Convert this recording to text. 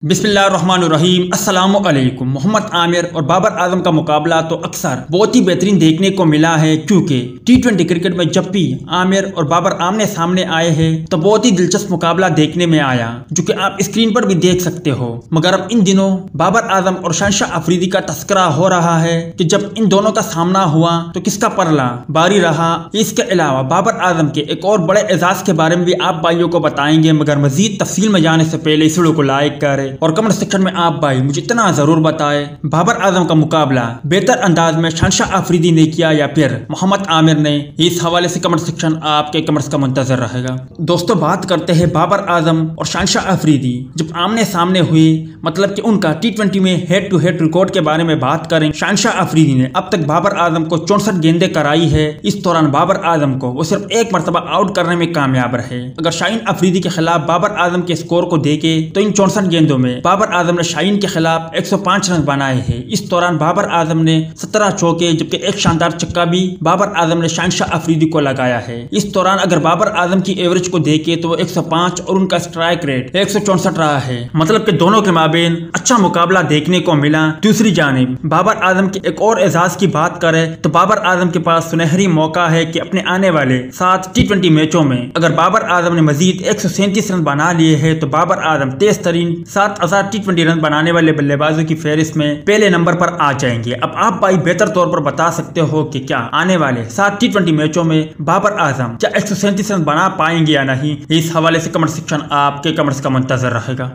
बिस्मिल्लाहिर्रहमानिर्रहीम अस्सलामु अलैकुम। मोहम्मद आमिर और बाबर आजम का मुकाबला तो अक्सर बहुत ही बेहतरीन देखने को मिला है, क्योंकि टी20 क्रिकेट में जब भी आमिर और बाबर आमने सामने आए हैं तो बहुत ही दिलचस्प मुकाबला देखने में आया, जो कि आप स्क्रीन पर भी देख सकते हो। मगर अब इन दिनों बाबर आजम और शहंशाह अफरीदी का तस्करा हो रहा है कि जब इन दोनों का सामना हुआ तो किसका परला बारी रहा। इसके अलावा बाबर आजम के एक और बड़े एजाज के बारे में भी आप भाइयों को बताएंगे, मगर मजीद तफसील में जाने से पहले इस वीडियो को लाइक करें और कमेंट सेक्शन में आप भाई मुझे इतना जरूर बताएं, बाबर आजम का मुकाबला बेहतर अंदाज में शहंशाह अफरीदी ने किया या फिर मोहम्मद आमिर ने। इस हवाले से कमेंट सेक्शन आपके कमेंट्स का मुंतजर रहेगा। दोस्तों, बात करते हैं बाबर आजम और शहंशाह अफरीदी जब आमने सामने हुए, मतलब कि उनका टी20 में हेड टू हेड रिकॉर्ड के बारे में बात करें। शहंशाह अफरीदी ने अब तक बाबर आजम को 64 गेंदें कराई है। इस दौरान बाबर आजम को वो सिर्फ एक मरतबा आउट करने में कामयाब रहे। अगर शाहीन अफरीदी के खिलाफ बाबर आजम के स्कोर को देखे तो इन 64 गेंदों में बाबर आजम ने शाहीन के खिलाफ 105 रन बनाए हैं। इस दौरान बाबर आजम ने 17 चौके जबकि एक शानदार छक्का भी बाबर आजम ने शहंशाह अफरीदी को लगाया है। इस दौरान अगर बाबर आजम की एवरेज को देखे तो वो 105 और उनका स्ट्राइक रेट 164 रहा है, मतलब कि दोनों के माबेन अच्छा मुकाबला देखने को मिला। दूसरी जानिब बाबर आजम के एक और एजाज की बात करें तो बाबर आजम के पास सुनहरी मौका है कि अपने आने वाले 7 टी20 मैचों में अगर बाबर आजम ने मजीद 137 रन बना लिए हैं तो बाबर आजम तेज तरीन 7000 टी20 रन बनाने वाले बल्लेबाजों की फहरिस्त में पहले नंबर पर आ जाएंगे। अब आप भाई बेहतर तौर पर बता सकते हो कि क्या आने वाले 7 टी20 मैचों में बाबर आजम क्या 137 रन बना पाएंगे या नहीं। इस हवाले से कमेंट सेक्शन आपके कमेंट्स का मुंतजर रहेगा।